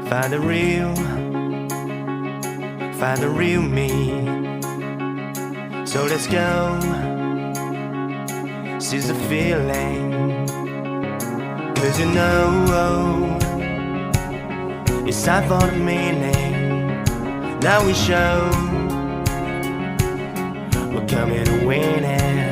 Find the real me. So let's go, seize the feeling. 'Cause you know, it's time for the meaning. Now we show we're coming to win it.